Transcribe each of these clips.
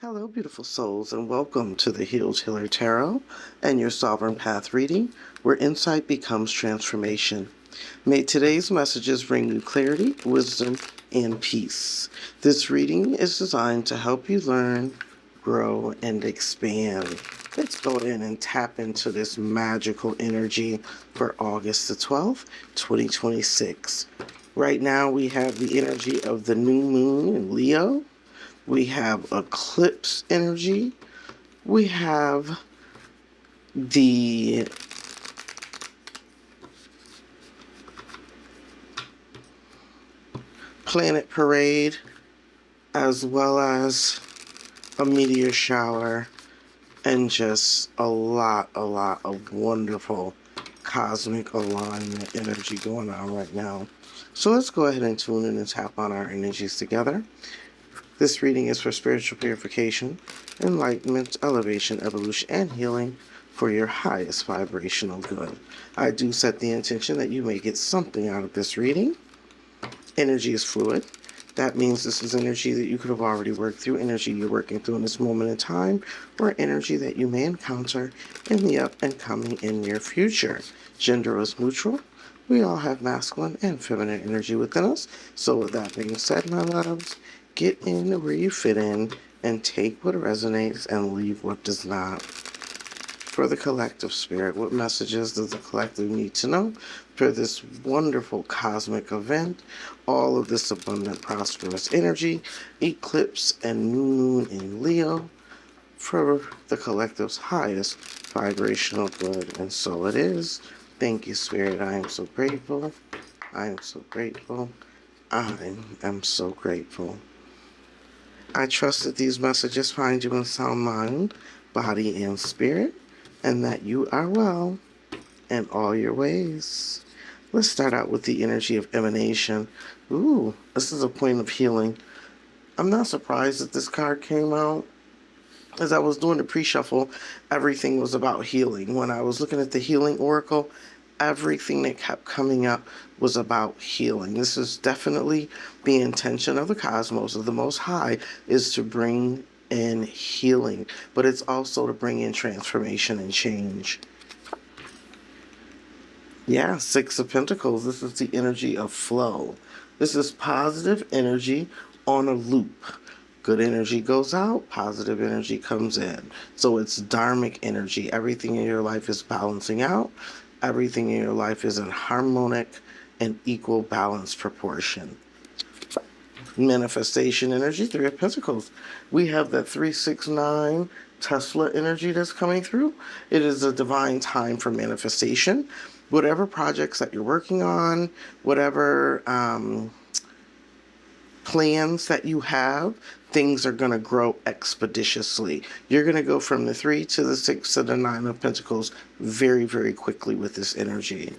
Hello, beautiful souls, and welcome to the Healed Healer Tarot and your Sovereign Path reading, where insight becomes transformation. May today's messages bring you clarity, wisdom, and peace. This reading is designed to help you learn, grow, and expand. Let's go in and tap into this magical energy for August the 12th, 2026. Right now, we have the energy of the new moon in Leo. We have Eclipse energy. We have the planet parade, as well as a meteor shower, and just a lot of wonderful cosmic alignment energy going on right now. So let's go ahead and tune in and tap on our energies together. This reading is for spiritual purification, enlightenment, elevation, evolution, and healing for your highest vibrational good. I do set the intention that you may get something out of this reading. Energy is fluid. That means this is energy that you could have already worked through, energy you're working through in this moment in time, or energy that you may encounter in the up and coming in your future. Gender is neutral. We all have masculine and feminine energy within us. So with that being said, my loves, get in where you fit in and take what resonates and leave what does not. For the collective spirit, what messages does the collective need to know for this wonderful cosmic event? All of this abundant, prosperous energy, eclipse and new moon in Leo, for the collective's highest vibrational good. And so it is. Thank you, Spirit. I am so grateful. I am so grateful. I am so grateful. I trust that these messages find you in sound mind, body, and spirit, and that you are well in all your ways. Let's start out with the energy of emanation. Ooh, this is a point of healing. I'm not surprised that this card came out. As I was doing the pre-shuffle, everything was about healing. When I was looking at the healing oracle, everything that kept coming up was about healing. This is definitely the intention of the cosmos, of the Most High, is to bring in healing, but it's also to bring in transformation and change. Yeah, Six of Pentacles. This is the energy of flow. This is positive energy on a loop. Good energy goes out, positive energy comes in. So it's dharmic energy. Everything in your life is balancing out. Everything in your life is in harmonic and equal balanced proportion. Manifestation energy, Three of Pentacles. We have that 369 Tesla energy that's coming through. It is a divine time for manifestation. Whatever projects that you're working on, whatever plans that you have, things are going to grow expeditiously. You're going to go from the 3 to the 6 to the 9 of Pentacles very quickly with this energy.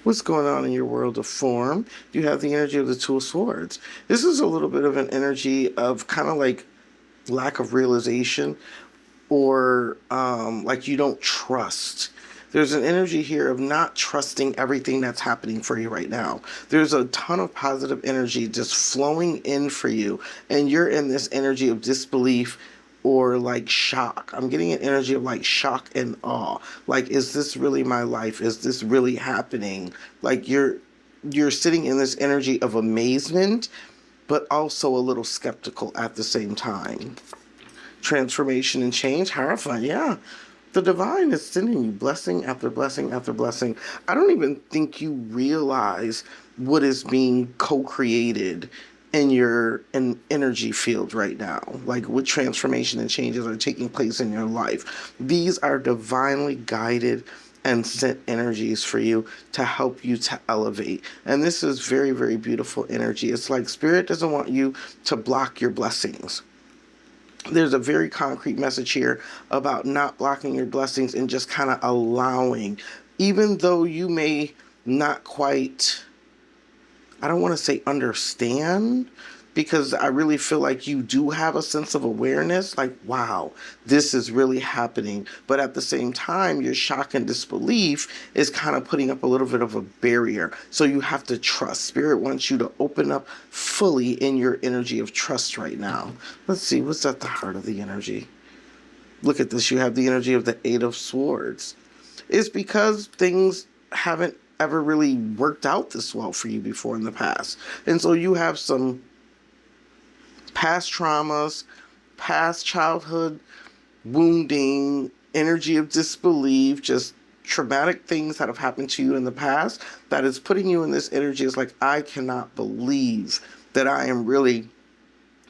What's going on in your world of form? You have the energy of the Two of Swords. This is a little bit of an energy of kind of like lack of realization, or like you don't trust. There's an energy here of not trusting everything that's happening for you right now. There's a ton of positive energy just flowing in for you, and you're in this energy of disbelief or like shock. I'm getting an energy of like shock and awe. Like, is this really my life? Is this really happening? Like you're sitting in this energy of amazement, but also a little skeptical at the same time. Transformation and change, horrifying, yeah. The divine is sending you blessing after blessing after blessing. I don't even think you realize what is being co-created in your energy field right now. Like what transformation and changes are taking place in your life. These are divinely guided and sent energies for you to help you to elevate. And this is very beautiful energy. It's like Spirit doesn't want you to block your blessings. There's a very concrete message here about not blocking your blessings and just kind of allowing, even though you may not quite, I don't want to say understand, because I really feel like you do have a sense of awareness, like, wow, this is really happening. But at the same time, your shock and disbelief is kind of putting up a little bit of a barrier. So you have to trust. Spirit wants you to open up fully in your energy of trust right now. Let's see, what's at the heart of the energy? Look at this. You have the energy of the Eight of Swords. It's because things haven't ever really worked out this well for you before in the past. And so you have some past traumas, past childhood wounding, energy of disbelief, just traumatic things that have happened to you in the past that is putting you in this energy. It's like, I cannot believe that I am really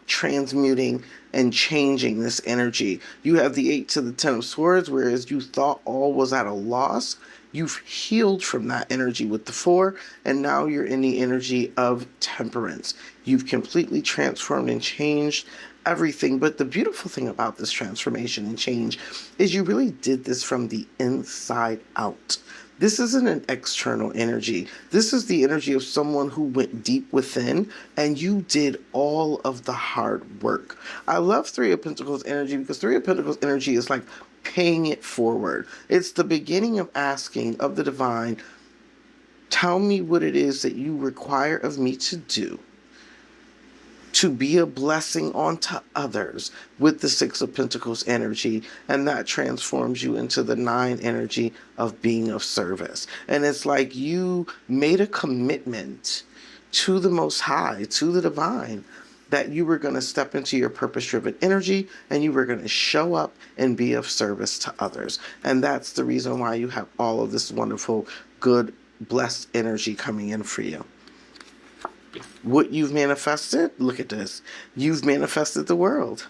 transmuting and changing this energy. You have the 8 to the 10 of Swords, whereas you thought all was at a loss. You've healed from that energy with the 4, and now you're in the energy of Temperance. You've completely transformed and changed everything. But the beautiful thing about this transformation and change is you really did this from the inside out. This isn't an external energy. This is the energy of someone who went deep within, and you did all of the hard work. I love Three of Pentacles energy because Three of Pentacles energy is like paying it forward. It's the beginning of asking of the divine, tell me what it is that you require of me to do to be a blessing onto others with the Six of Pentacles energy, and that transforms you into the 9 energy of being of service. And it's like you made a commitment to the Most High, to the divine, that you were going to step into your purpose-driven energy and you were going to show up and be of service to others. And that's the reason why you have all of this wonderful, good, blessed energy coming in for you. What you've manifested, look at this. You've manifested the world.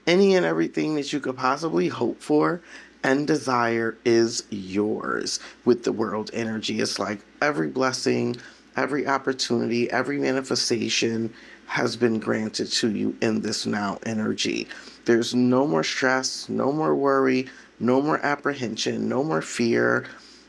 Any and everything that you could possibly hope for and desire is yours with the world energy. It's like every blessing, every opportunity, every manifestation has been granted to you in this now energy. There's no more stress, no more worry, no more apprehension, no more fear.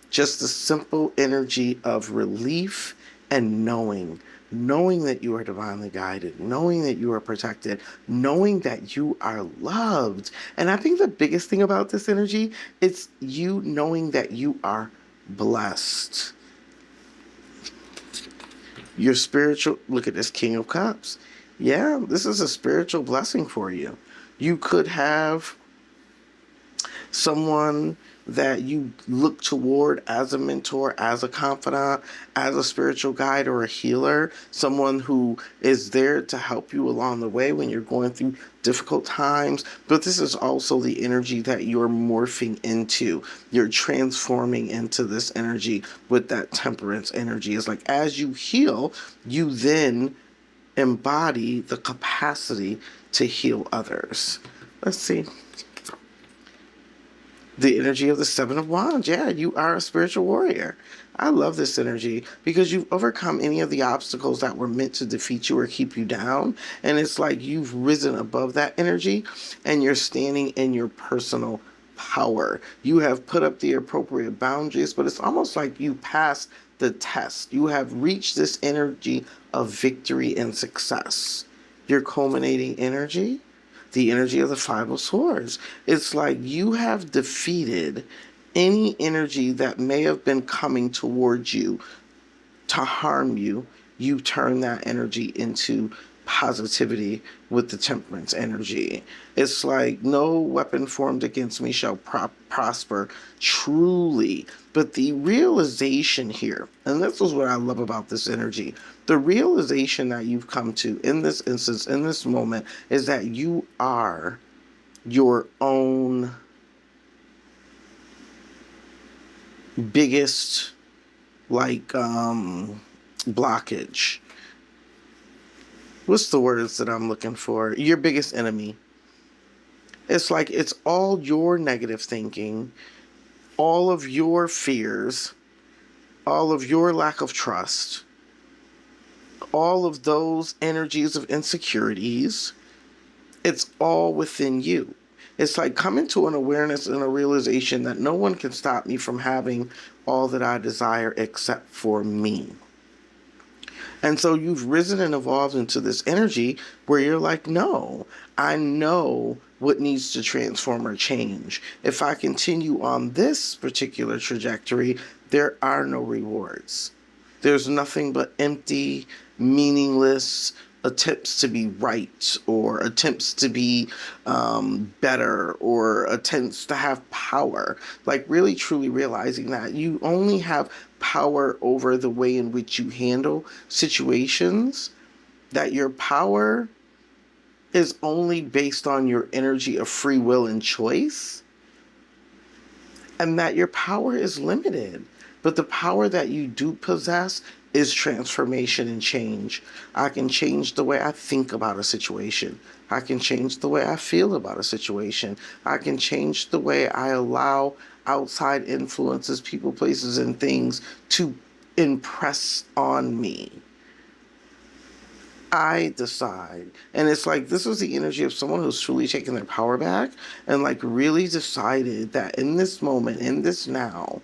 Just the simple energy of relief and knowing that you are divinely guided, knowing that you are protected, knowing that you are loved. And I think the biggest thing about this energy is you knowing that you are blessed. Your spiritual, look at this King of Cups. Yeah, this is a spiritual blessing for you. You could have someone that you look toward as a mentor, as a confidant, as a spiritual guide or a healer, someone who is there to help you along the way when you're going through difficult times. But this is also the energy that you're morphing into. You're transforming into this energy with that Temperance energy. It's like as you heal, you then embody the capacity to heal others. Let's see. The energy of the Seven of Wands. Yeah, you are a spiritual warrior. I love this energy because you've overcome any of the obstacles that were meant to defeat you or keep you down. And it's like you've risen above that energy and you're standing in your personal power. You have put up the appropriate boundaries, but it's almost like you passed the test. You have reached this energy of victory and success. Your culminating energy, the energy of the Five of Swords. It's like you have defeated any energy that may have been coming towards you to harm you. You turn that energy into positivity with the Temperance energy. It's like no weapon formed against me shall prosper truly. But the realization here, and this is what I love about this energy, the realization that you've come to in this instance, in this moment, is that you are your own biggest blockage. What's the words that I'm looking for? Your biggest enemy. It's like it's all your negative thinking, all of your fears, all of your lack of trust, all of those energies of insecurities. It's all within you. It's like coming to an awareness and a realization that no one can stop me from having all that I desire except for me. And so you've risen and evolved into this energy where you're like, no, I know what needs to transform or change. If I continue on this particular trajectory, there are no rewards. There's nothing but empty, meaningless attempts to be right, or attempts to be better, or attempts to have power. Like really truly realizing that you only have power over the way in which you handle situations, that your power is only based on your energy of free will and choice, and that your power is limited. But the power that you do possess is transformation and change. I can change the way I think about a situation. I can change the way I feel about a situation. I can change the way I allow outside influences, people, places, and things to impress on me. I decide. And it's like, this was the energy of someone who's truly taken their power back and like really decided that in this moment, in this now,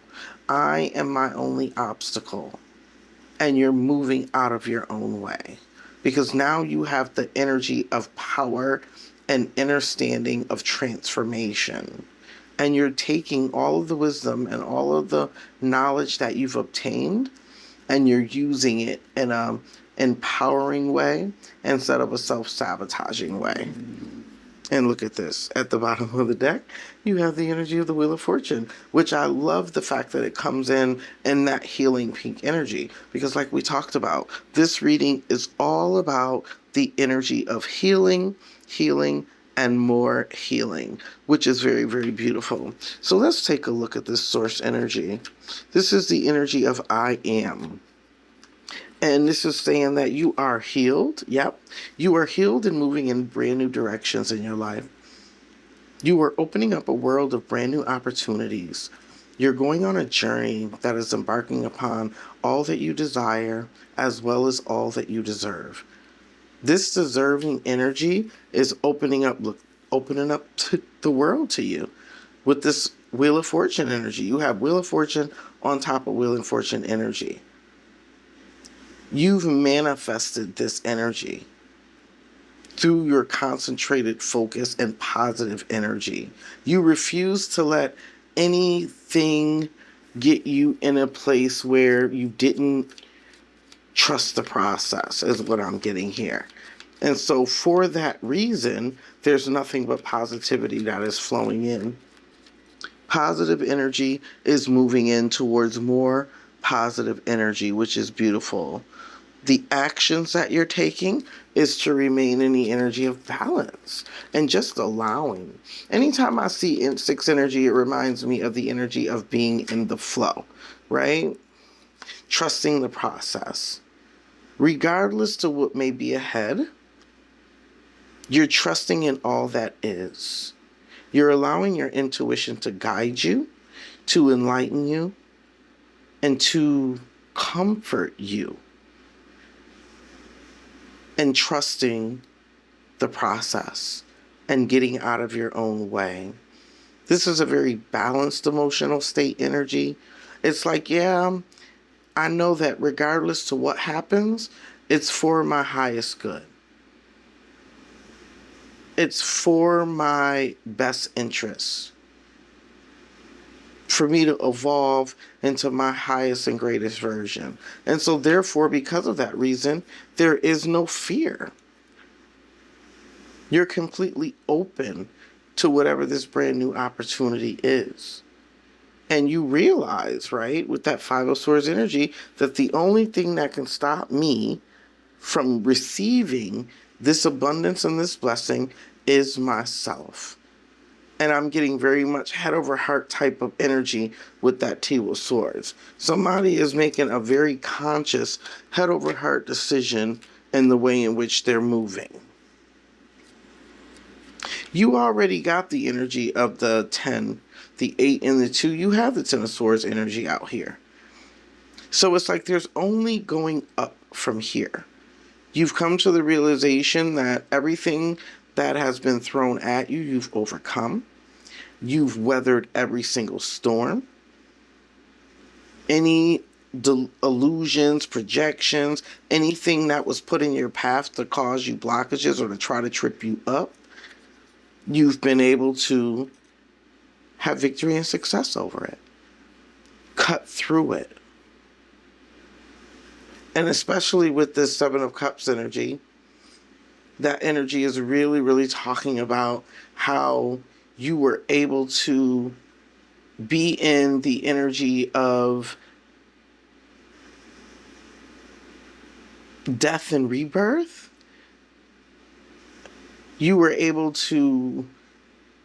I am my only obstacle. And you're moving out of your own way. Because now you have the energy of power and understanding of transformation. And you're taking all of the wisdom and all of the knowledge that you've obtained, and you're using it in a empowering way instead of a self-sabotaging way. And look at this. At the bottom of the deck, you have the energy of the Wheel of Fortune, which I love the fact that it comes in that healing pink energy. Because like we talked about, this reading is all about the energy of healing, and more healing, which is very, very beautiful. So let's take a look at this source energy. This is the energy of I am. And this is saying that you are healed. Yep. You are healed and moving in brand new directions in your life. You are opening up a world of brand new opportunities. You're going on a journey that is embarking upon all that you desire as well as all that you deserve. This deserving energy is opening up to the world to you. With this Wheel of Fortune energy, you have Wheel of Fortune on top of Wheel of Fortune energy. You've manifested this energy through your concentrated focus and positive energy. You refuse to let anything get you in a place where you didn't trust the process, is what I'm getting here. And so for that reason, there's nothing but positivity that is flowing in. Positive energy is moving in towards more positive energy, which is beautiful. The actions that you're taking is to remain in the energy of balance and just allowing. Anytime I see 6 energy, it reminds me of the energy of being in the flow, right? Trusting the process. Regardless to what may be ahead, you're trusting in all that is. You're allowing your intuition to guide you, to enlighten you, and to comfort you. And trusting the process and getting out of your own way. This is a very balanced emotional state energy. It's like, yeah, I know that regardless to what happens, it's for my highest good. It's for my best interests. For me to evolve into my highest and greatest version. And so therefore, because of that reason, there is no fear. You're completely open to whatever this brand new opportunity is. And you realize, right, with that 5 of Swords energy, that the only thing that can stop me from receiving this abundance and this blessing is myself. And I'm getting very much head over heart type of energy with that 2 of Swords. Somebody is making a very conscious head over heart decision in the way in which they're moving. You already got the energy of the 10, the 8, and the 2. You have the 10 of Swords energy out here. So it's like there's only going up from here. You've come to the realization that everything that has been thrown at you, you've overcome. You've weathered every single storm. Any illusions, projections, anything that was put in your path to cause you blockages or to try to trip you up, you've been able to have victory and success over it. Cut through it. And especially with this Seven of Cups energy, that energy is really, really talking about how you were able to be in the energy of death and rebirth. You were able to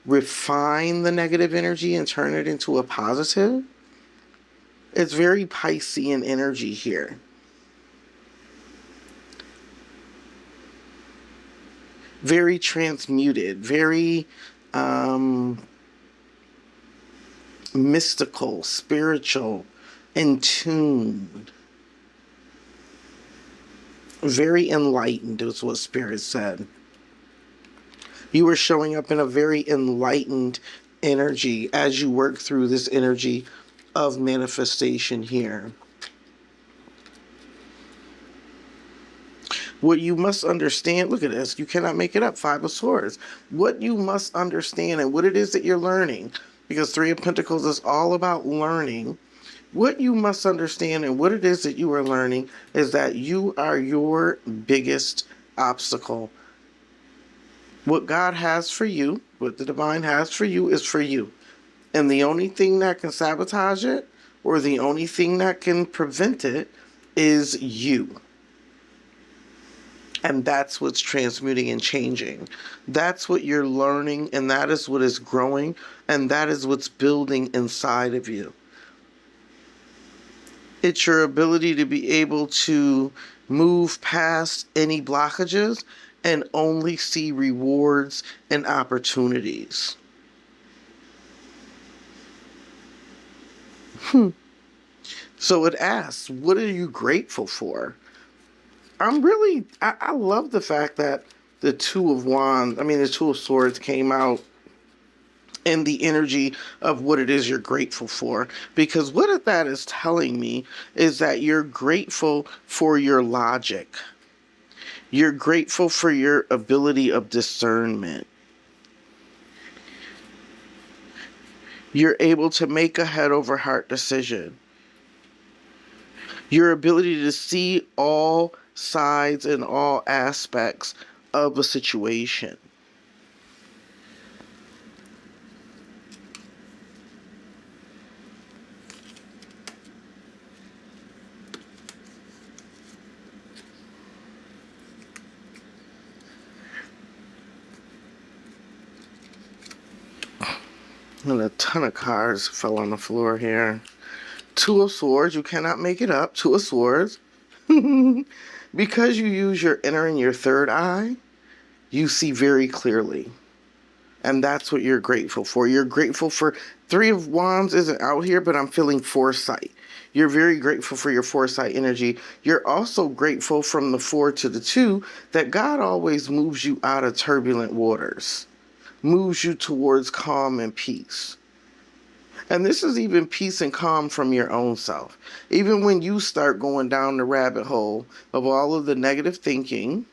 refine the negative energy and turn it into a positive. It's very Piscean energy here. Very transmuted, very mystical, spiritual, and tuned. Very enlightened is what Spirit said. You were showing up in a very enlightened energy as you work through this energy of manifestation here. What you must understand, look at this, you cannot make it up, Five of Swords. What you must understand and what it is that you're learning, because Three of Pentacles is all about learning. What you must understand and what it is that you are learning is that you are your biggest obstacle. What God has for you, what the divine has for you, is for you. And the only thing that can sabotage it, or the only thing that can prevent it, is you. And that's what's transmuting and changing. That's what you're learning, and that is what is growing, and that is what's building inside of you. It's your ability to be able to move past any blockages and only see rewards and opportunities. So it asks, what are you grateful for? I love the fact that the Two of Swords came out in the energy of what it is you're grateful for. Because what that is telling me is that you're grateful for your logic. You're grateful for your ability of discernment. You're able to make a head over heart decision. Your ability to see all sides and all aspects of a situation. And a ton of cards fell on the floor here. Two of Swords, you cannot make it up. Two of Swords. Because you use your inner and your third eye, you see very clearly. And that's what you're grateful for. You're grateful for Three of Wands isn't out here, but I'm feeling foresight. You're very grateful for your foresight energy. You're also grateful from the 4 to the 2 that God always moves you out of turbulent waters. Moves you towards calm and peace. And this is even peace and calm from your own self. Even when you start going down the rabbit hole of all of the negative thinking,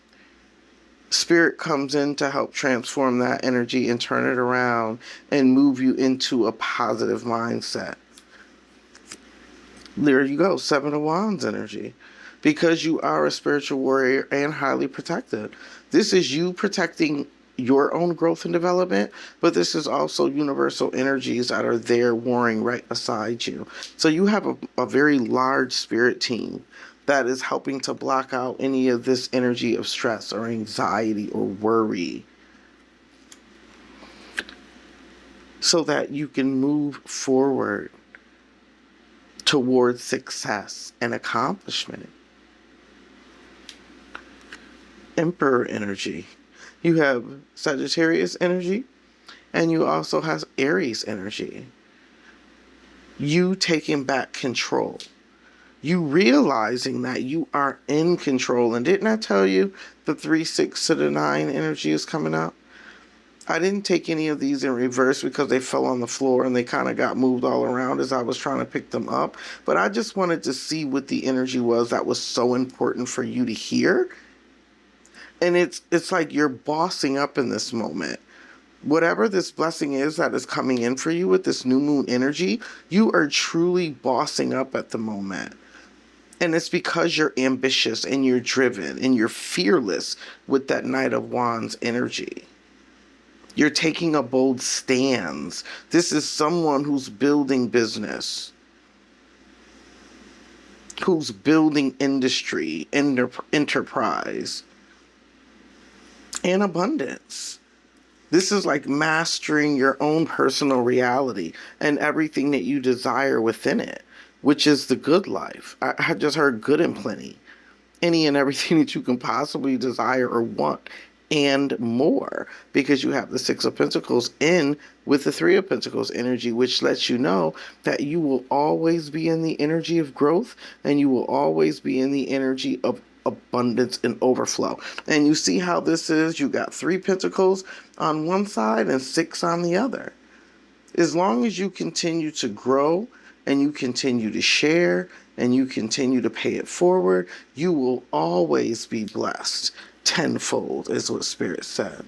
Spirit comes in to help transform that energy and turn it around and move you into a positive mindset. There you go, Seven of Wands energy. Because you are a spiritual warrior and highly protected. This is you protecting your own growth and development, but this is also universal energies that are there warring right beside you. So you have a very large spirit team that is helping to block out any of this energy of stress or anxiety or worry, so that you can move forward towards success and accomplishment. Emperor energy. You have Sagittarius energy, and you also have Aries energy. You taking back control. You realizing that you are in control. And didn't I tell you the 3, 6 to the 9 energy is coming up? I didn't take any of these in reverse because they fell on the floor and they kind of got moved all around as I was trying to pick them up. But I just wanted to see what the energy was that was so important for you to hear. And it's like you're bossing up in this moment. Whatever this blessing is that is coming in for you with this new moon energy, you are truly bossing up at the moment. And it's because you're ambitious and you're driven and you're fearless with that Knight of Wands energy. You're taking a bold stance. This is someone who's building business, who's building industry, enterprise, and abundance. This is like mastering your own personal reality and everything that you desire within it, which is the good life. I just heard good and plenty. Any and everything that you can possibly desire or want and more, because you have the Six of Pentacles in with the Three of Pentacles energy, which lets you know that you will always be in the energy of growth and you will always be in the energy of abundance and overflow. And you see how this is? You got Three Pentacles on one side and Six on the other. As long as you continue to grow and you continue to share and you continue to pay it forward, you will always be blessed. Tenfold is what Spirit said.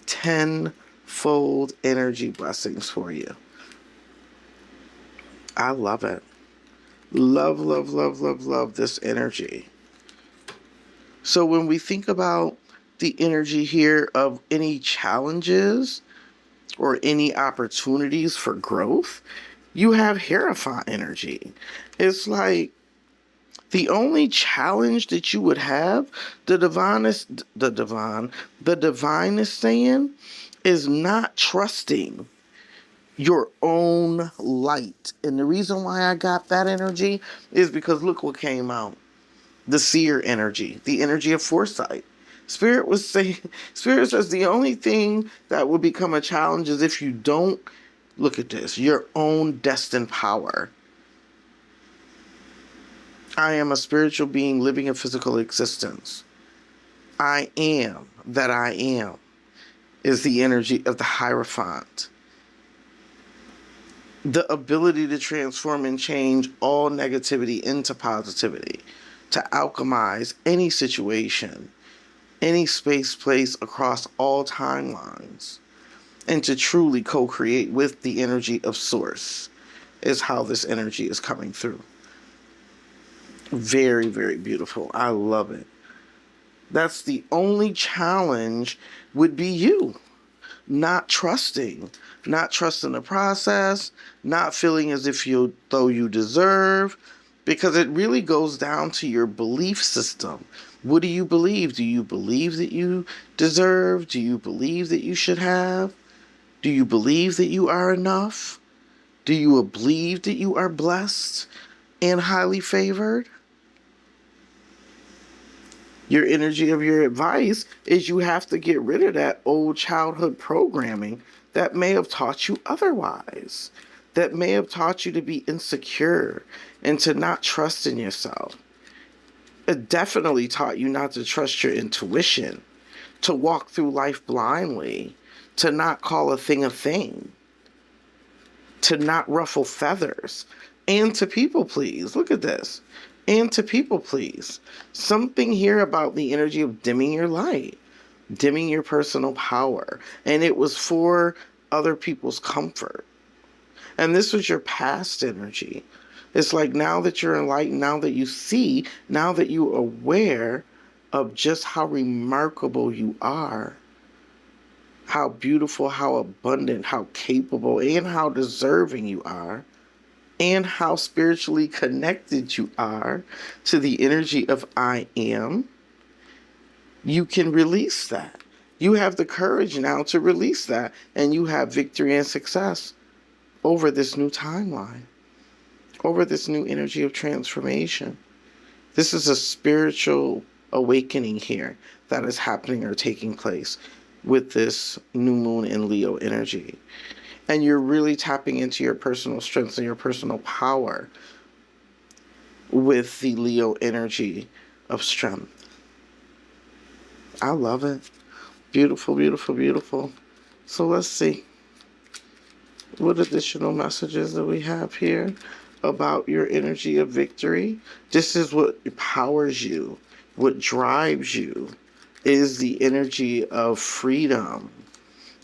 Tenfold energy blessings for you. I love it. Love, love, love, love, love this energy. So when we think about the energy here of any challenges or any opportunities for growth, you have Hierophant energy. It's like the only challenge that you would have, the divine is saying, is not trusting your own light. And the reason why I got that energy is because look what came out. The seer energy, the energy of foresight. Spirit says the only thing that will become a challenge is if you don't, look at this, your own destined power. I am a spiritual being living a physical existence. I am that I am is the energy of the Hierophant. The ability to transform and change all negativity into positivity, to alchemize any situation, any space, place, across all timelines, and to truly co-create with the energy of Source is how this energy is coming through. Very, very beautiful. I love it. That's the only challenge would be you. Not trusting the process, not feeling as if though you deserve, because it really goes down to your belief system. What do you believe? Do you believe that you deserve? Do you believe that you should have? Do you believe that you are enough? Do you believe that you are blessed and highly favored? Your energy of your advice is you have to get rid of that old childhood programming that may have taught you otherwise, that may have taught you to be insecure and to not trust in yourself. It definitely taught you not to trust your intuition, to walk through life blindly, to not call a thing, to not ruffle feathers, and to people please. Look at this. And to people please. Something here about the energy of dimming your light, dimming your personal power. And it was for other people's comfort. And this was your past energy. It's like now that you're enlightened, now that you see, now that you're aware of just how remarkable you are, how beautiful, how abundant, how capable, and how deserving you are, and how spiritually connected you are to the energy of I am, you can release that. You have the courage now to release that, and you have victory and success over this new timeline, over this new energy of transformation. This is a spiritual awakening here that is happening or taking place with this new moon in Leo energy. And you're really tapping into your personal strengths and your personal power with the Leo energy of strength. I love it. Beautiful, beautiful, beautiful. So let's see. What additional messages do we have here about your energy of victory? This is what powers you, what drives you, is the energy of freedom.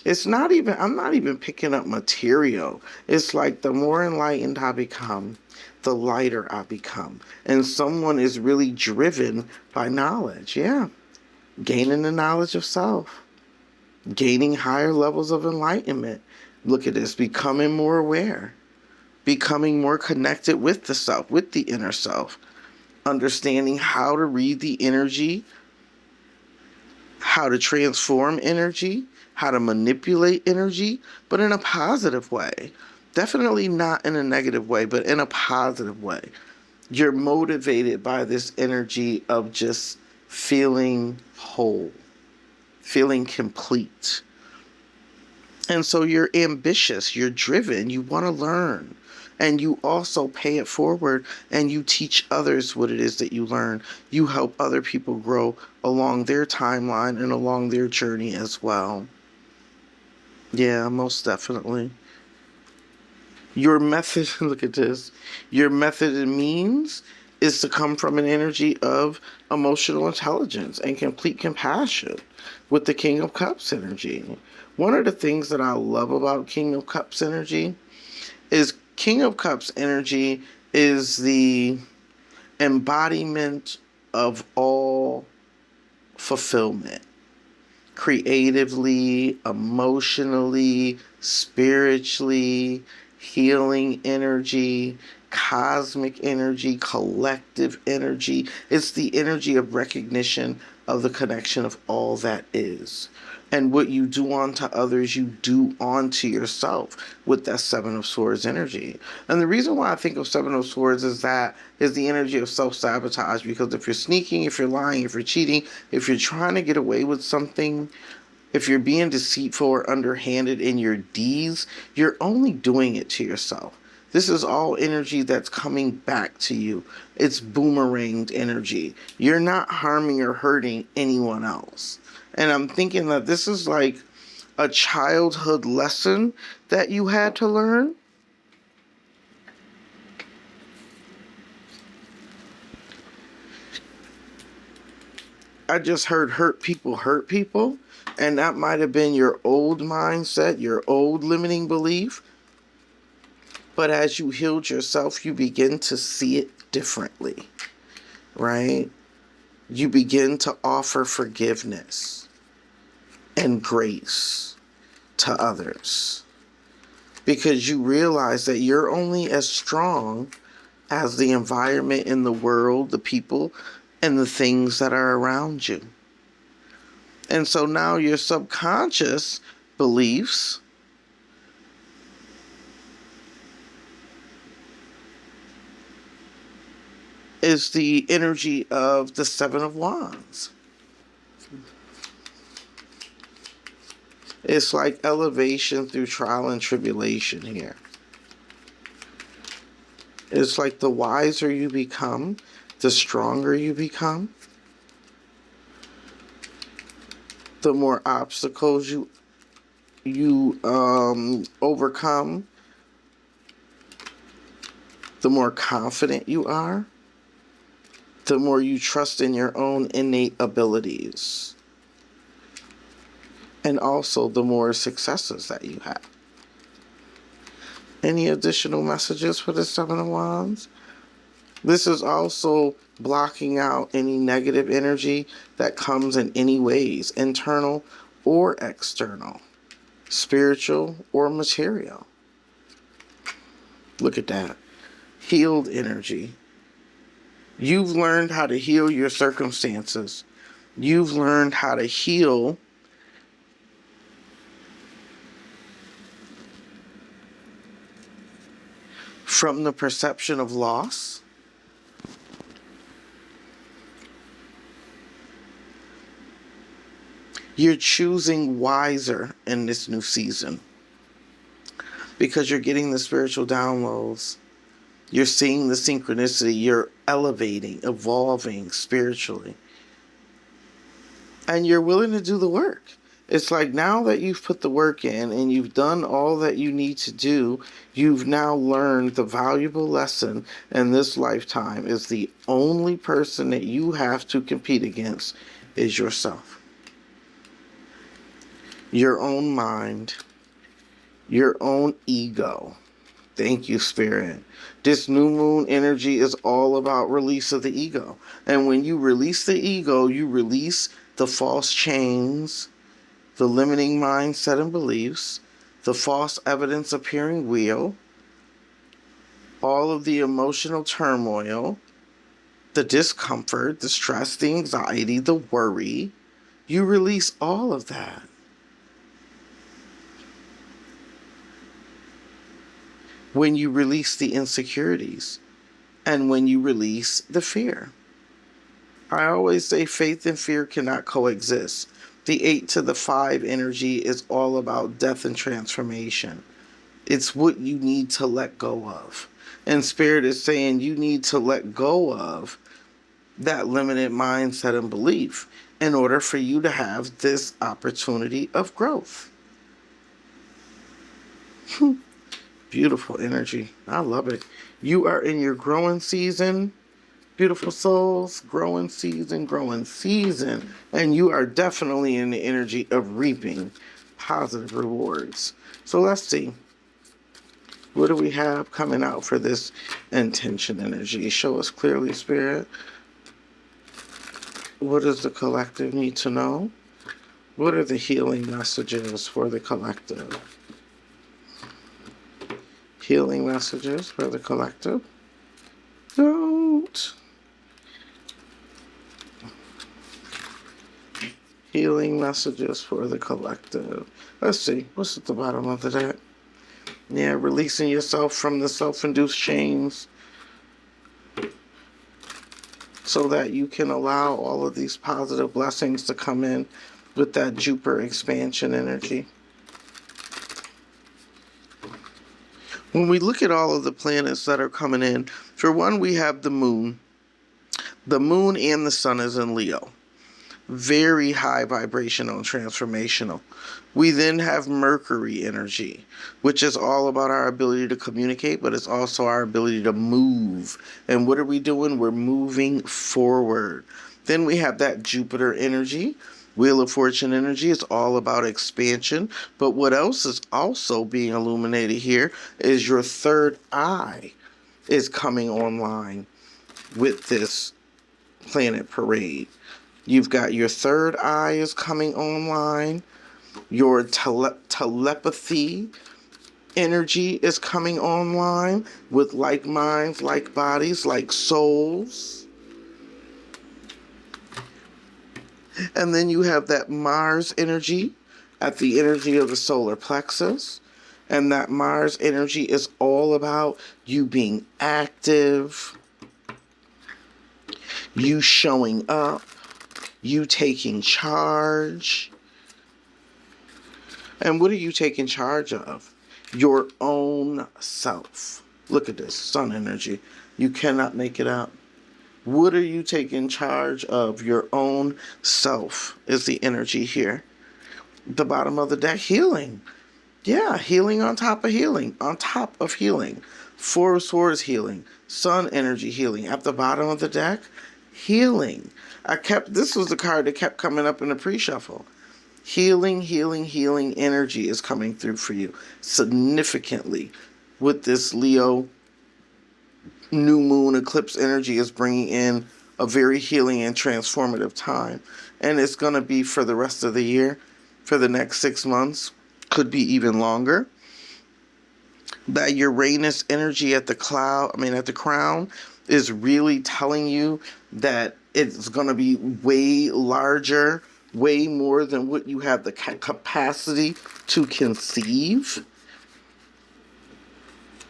It's not even, I'm not even picking up material. It's like the more enlightened I become, the lighter I become. And someone is really driven by knowledge. Yeah. Gaining the knowledge of self, gaining higher levels of enlightenment. Look at this, becoming more aware, becoming more connected with the self, with the inner self, understanding how to read the energy, how to transform energy, how to manipulate energy, but in a positive way. Definitely not in a negative way, but in a positive way. You're motivated by this energy of just feeling whole, feeling complete. And so you're ambitious, you're driven, you want to learn. And you also pay it forward and you teach others what it is that you learn. You help other people grow along their timeline and along their journey as well. Yeah, most definitely. Your method, look at this, your method and means is to come from an energy of emotional intelligence and complete compassion with the King of Cups energy. One of the things that I love about King of Cups energy is King of Cups energy is the embodiment of all fulfillment. Creatively, emotionally, spiritually, healing energy, cosmic energy, collective energy. It's the energy of recognition of the connection of all that is. And what you do unto others, you do unto yourself with that Seven of Swords energy. And the reason why I think of Seven of Swords is that is the energy of self-sabotage. Because if you're sneaking, if you're lying, if you're cheating, if you're trying to get away with something, if you're being deceitful or underhanded in your deeds, you're only doing it to yourself. This is all energy that's coming back to you. It's boomeranged energy. You're not harming or hurting anyone else. And I'm thinking that this is like a childhood lesson that you had to learn. I just heard hurt people. And that might have been your old mindset, your old limiting belief. But as you healed yourself, you begin to see it differently, right? You begin to offer forgiveness and grace to others because you realize that you're only as strong as the environment in the world, the people, and the things that are around you. And so now your subconscious beliefs is the energy of the Seven of Wands. It's like elevation through trial and tribulation here. It's like the wiser you become, the stronger you become, the more obstacles you overcome, the more confident you are, the more you trust in your own innate abilities, and also the more successes that you have. Any additional messages for the Seven of Wands? This is also blocking out any negative energy that comes in any ways, internal or external, spiritual or material. Look at that. Healed energy. You've learned how to heal your circumstances. You've learned how to heal from the perception of loss. You're choosing wiser in this new season because you're getting the spiritual downloads. You're seeing the synchronicity. You're elevating, evolving spiritually. And you're willing to do the work. It's like now that you've put the work in and you've done all that you need to do, you've now learned the valuable lesson in this lifetime is the only person that you have to compete against is yourself. Your own mind, your own ego. Thank you, Spirit. This new moon energy is all about release of the ego. And when you release the ego, you release the false chains, the limiting mindset and beliefs, the false evidence appearing real, all of the emotional turmoil, the discomfort, the stress, the anxiety, the worry. You release all of that. When you release the insecurities and when you release the fear. I always say faith and fear cannot coexist. The 8 to the 5 energy is all about death and transformation. It's what you need to let go of. And Spirit is saying you need to let go of that limited mindset and belief in order for you to have this opportunity of growth. Beautiful energy. I love it. You are in your growing season. Beautiful souls, growing season, and you are definitely in the energy of reaping positive rewards. So let's see. What do we have coming out for this intention energy? Show us clearly, Spirit. What does the collective need to know? What are the healing messages for the collective? Healing messages for the collective? Don't. Healing messages for the collective. Let's see. What's at the bottom of the deck? Yeah, releasing yourself from the self-induced chains so that you can allow all of these positive blessings to come in with that Jupiter expansion energy. When we look at all of the planets that are coming in, for one, we have the moon. The moon and the sun is in Leo. Very high vibrational and transformational. We then have Mercury energy, which is all about our ability to communicate, but it's also our ability to move. And what are we doing? We're moving forward. Then we have that Jupiter energy. Wheel of Fortune energy is all about expansion. But what else is also being illuminated here is your third eye is coming online with this planet parade. You've got your third eye is coming online. Your telepathy energy is coming online with like minds, like bodies, like souls. And then you have that Mars energy at the energy of the solar plexus. And that Mars energy is all about you being active, you showing up, you taking charge. And what are you taking charge of? Your own self. Look at this, sun energy. You cannot make it up. What are you taking charge of? Your own self is the energy here. The bottom of the deck, healing. Yeah, healing on top of healing. On top of healing. Four of Swords healing. Sun energy healing. At the bottom of the deck, healing. This was the card that kept coming up in the pre-shuffle. Healing, healing, healing energy is coming through for you significantly with this Leo new moon eclipse energy is bringing in a very healing and transformative time. And it's going to be for the rest of the year, for the next 6 months, could be even longer. That Uranus energy at the crown is really telling you that it's going to be way larger, way more than what you have the capacity to conceive.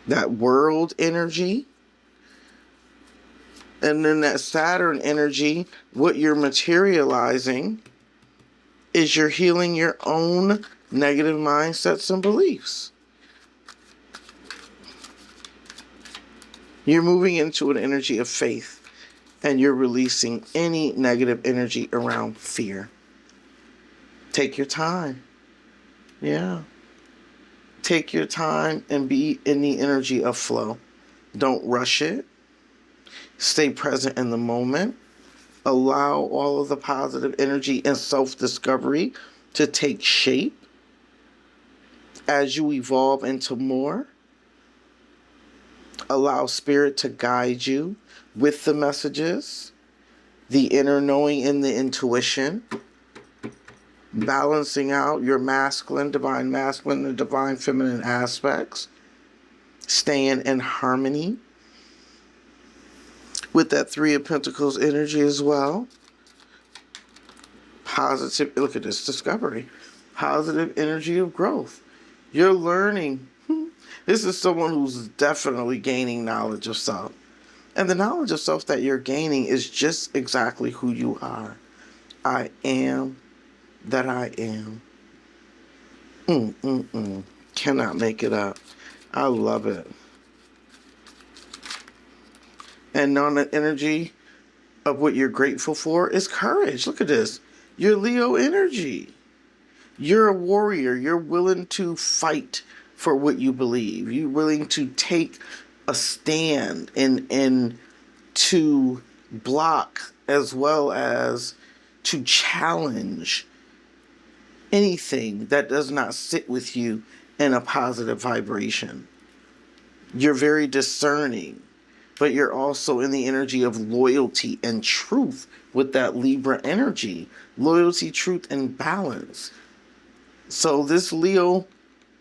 That world energy. And then that Saturn energy, what you're materializing is you're healing your own negative mindsets and beliefs. You're moving into an energy of faith, and you're releasing any negative energy around fear. Take your time. Yeah. Take your time and be in the energy of flow. Don't rush it. Stay present in the moment. Allow all of the positive energy and self-discovery to take shape as you evolve into more. Allow spirit to guide you with the messages, the inner knowing and the intuition, balancing out your masculine, and divine feminine aspects, staying in harmony with that Three of Pentacles energy as well. Positive, look at this, discovery. Positive energy of growth. You're learning. This is someone who's definitely gaining knowledge of self. And the knowledge of self that you're gaining is just exactly who you are. I am that I am. Cannot make it up. I love it. And on the energy of what you're grateful for is courage. Look at this. Your Leo energy. You're a warrior. You're willing to fight for what you believe. You're willing to take a stand and to block as well as to challenge anything that does not sit with you in a positive vibration. You're very discerning, but you're also in the energy of loyalty and truth with that Libra energy. Loyalty, truth, and balance. So this Leo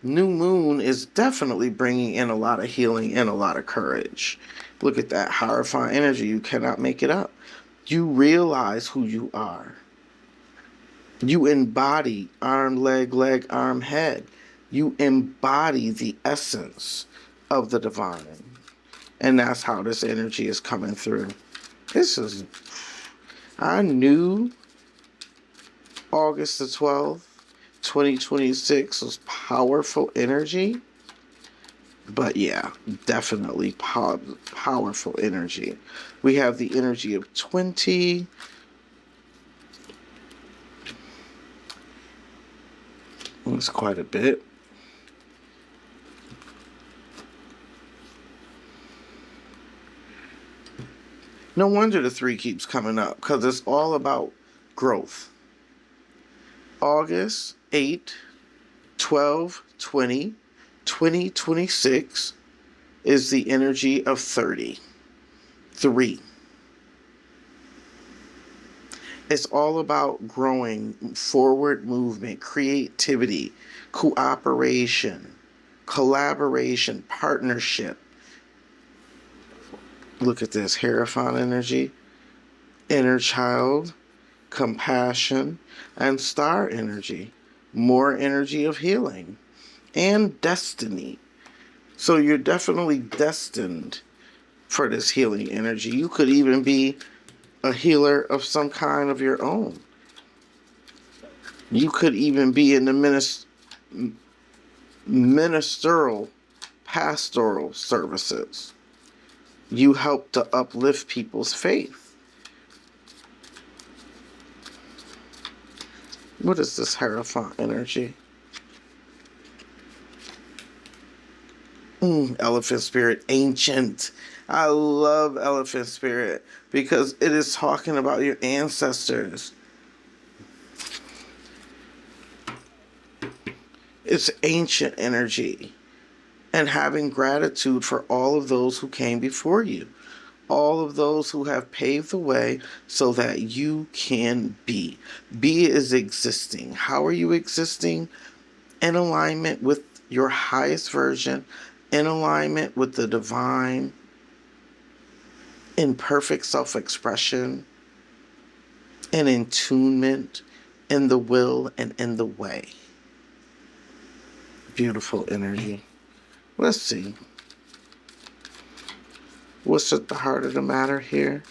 new moon is definitely bringing in a lot of healing and a lot of courage. Look at that horrifying energy. You cannot make it up. You realize who you are. You embody arm, leg, arm, head. You embody the essence of the divine. And that's how this energy is coming through. I knew August the 12th, 2026 was powerful energy. But yeah, definitely powerful energy. We have the energy of 20. That's quite a bit. No wonder the 3 keeps coming up, because it's all about growth. August 8, 12, 20, 2026 is the energy of 30. 3. It's all about growing, forward movement, creativity, cooperation, collaboration, partnership. Look at this, Hierophant energy, inner child, compassion, and star energy. More energy of healing and destiny. So you're definitely destined for this healing energy. You could even be a healer of some kind of your own. You could even be in the ministerial, pastoral services. You help to uplift people's faith. What is this Hierophant energy? Elephant spirit, ancient. I love elephant spirit because it is talking about your ancestors. It's ancient energy. And having gratitude for all of those who came before you. All of those who have paved the way so that you can be. Be is existing. How are you existing? In alignment with your highest version, in alignment with the divine, in perfect self-expression, in attunement, in the will and in the way. Beautiful energy. Let's see. What's at the heart of the matter here?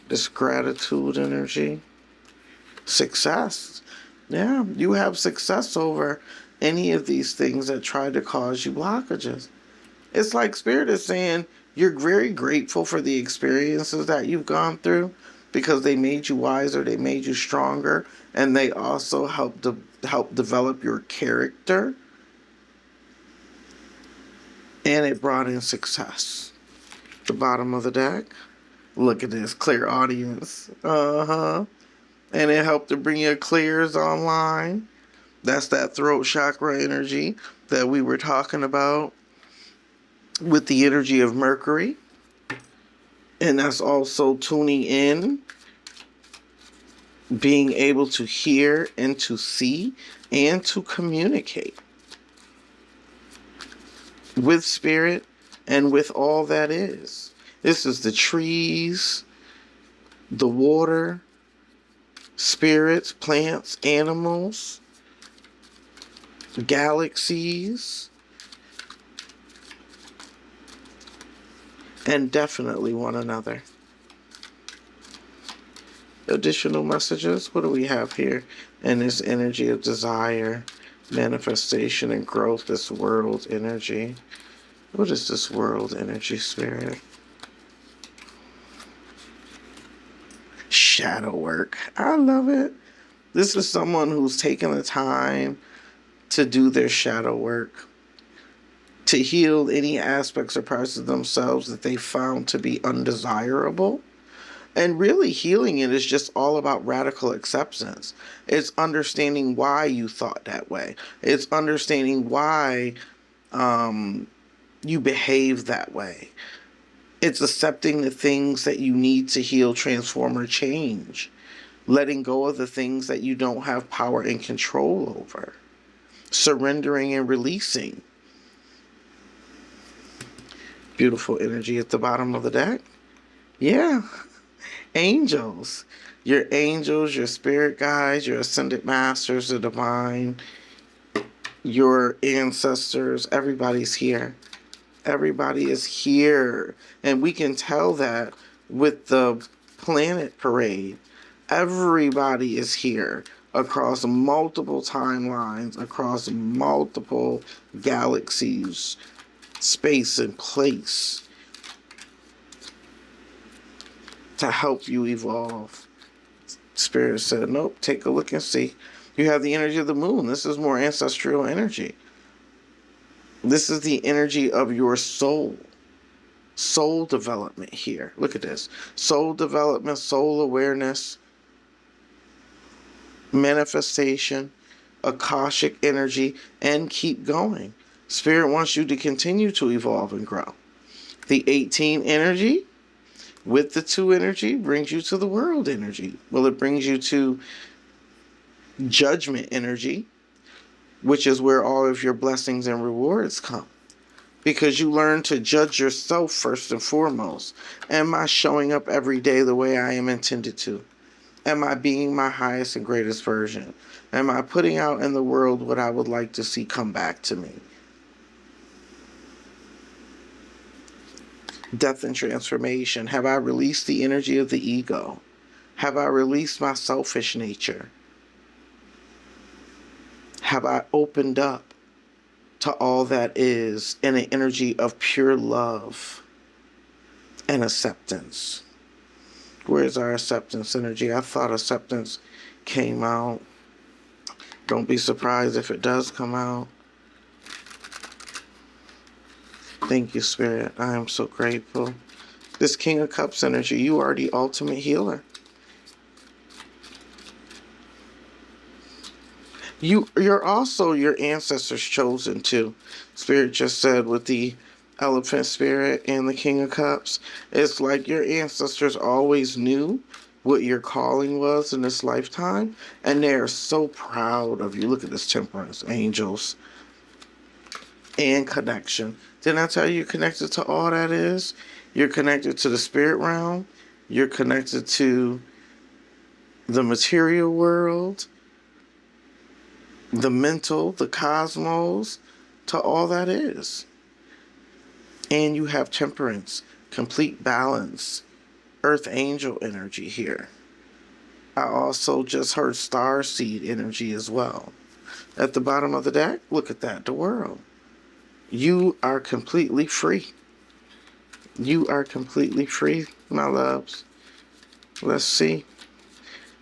This gratitude energy. Success. Yeah, you have success over any of these things that try to cause you blockages. It's like Spirit is saying you're very grateful for the experiences that you've gone through, because they made you wiser, they made you stronger, and they also help develop your character, and it brought in success. The bottom of the deck. Look at this, clear audience. And it helped to bring your clears online. That's that throat chakra energy that we were talking about with the energy of Mercury. And that's also tuning in, being able to hear and to see and to communicate with spirit and with all that is. This is the trees, the water, spirits, plants, animals, galaxies, and definitely one another. Additional messages. What do we have here? And this energy of desire, manifestation, and growth, this world energy. What is this world energy, spirit? Shadow work. I love it. This is someone who's taken the time to do their shadow work, to heal any aspects or parts of themselves that they found to be undesirable. And really, healing it is just all about radical acceptance. It's understanding why you thought that way. It's understanding why you behave that way. It's accepting the things that you need to heal, transform, or change. Letting go of the things that you don't have power and control over. Surrendering and releasing. Beautiful energy at the bottom of the deck. Yeah. Angels. Your angels, your spirit guides, your ascended masters, the divine, your ancestors, everybody's here. Everybody is here. And we can tell that with the planet parade. Everybody is here across multiple timelines, across multiple galaxies, space and place, to help you evolve. Spirit said, nope, take a look and see. You have the energy of the moon. This is more ancestral energy. This is the energy of your soul. Soul development here. Look at this. Soul development, soul awareness, manifestation, Akashic energy, and keep going. Spirit wants you to continue to evolve and grow. The 18 energy with the 2 energy brings you to the world energy. Well, it brings you to judgment energy, which is where all of your blessings and rewards come. Because you learn to judge yourself first and foremost. Am I showing up every day the way I am intended to? Am I being my highest and greatest version? Am I putting out in the world what I would like to see come back to me? Death and transformation. Have I released the energy of the ego? Have I released my selfish nature? Have I opened up to all that is in an energy of pure love and acceptance? Where's our acceptance energy? I thought acceptance came out. Don't be surprised if it does come out. Thank you, Spirit. I am so grateful. This King of Cups energy, you are the ultimate healer. You're also your ancestors chosen too. Spirit just said with the Elephant Spirit and the King of Cups, it's like your ancestors always knew what your calling was in this lifetime, and they are so proud of you. Look at this Temperance, angels, and connection. Didn't I tell you you're connected to all that is? You're connected to the spirit realm. You're connected to the material world, the mental, the cosmos, to all that is. And you have temperance, complete balance, earth angel energy here. I also just heard star seed energy as well. At the bottom of the deck, look at that, the world. You are completely free. You are completely free, my loves. Let's see.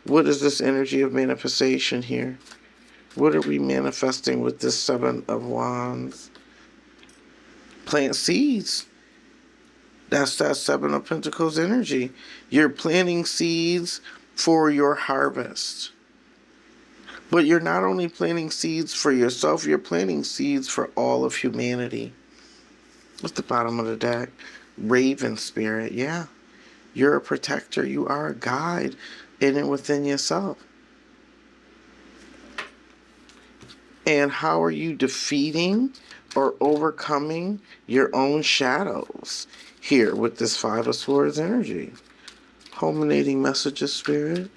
What is this energy of manifestation here? What are we manifesting with this Seven of Wands? Plant seeds. That's that Seven of Pentacles energy. You're planting seeds for your harvest. But you're not only planting seeds for yourself, you're planting seeds for all of humanity. What's the bottom of the deck? Raven spirit, yeah. You're a protector. You are a guide in and within yourself. And how are you defeating or overcoming your own shadows here with this Five of Swords energy? Culminating messages, Spirit.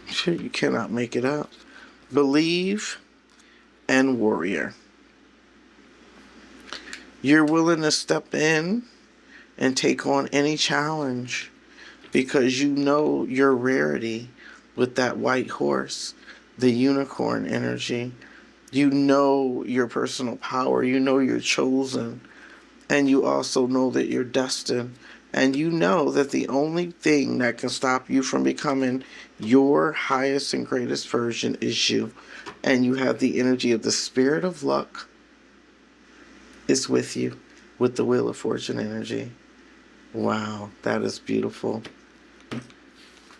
Sure, you cannot make it up. Believe and warrior. You're willing to step in and take on any challenge because you know your rarity with that white horse, the unicorn energy. You know your personal power. You know you're chosen. And you also know that you're destined. And you know that the only thing that can stop you from becoming your highest and greatest version is you. And you have the energy of the spirit of luck is with you with the Wheel of Fortune energy. Wow, that is beautiful.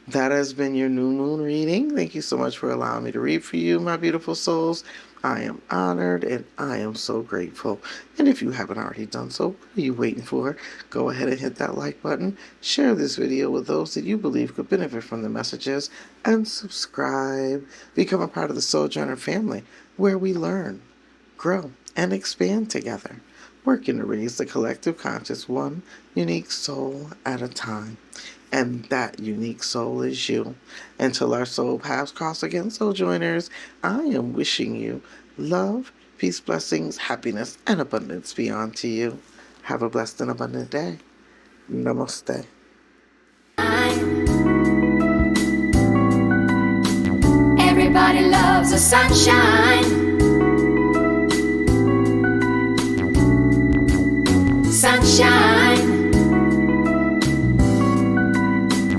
That has been your new moon reading. Thank you so much for allowing me to read for you, my beautiful souls. I am honored and I am so grateful. And if you haven't already done so, what are you waiting for? Go ahead and hit that like button. Share this video with those that you believe could benefit from the messages. And subscribe. Become a part of the Sojourner family where we learn, grow, and expand together. Working to raise the collective conscious one unique soul at a time. And that unique soul is you. Until our soul paths cross again, Sojourners, I am wishing you love, peace, blessings, happiness, and abundance beyond to you. Have a blessed and abundant day. Namaste. Everybody loves the sunshine. Sunshine.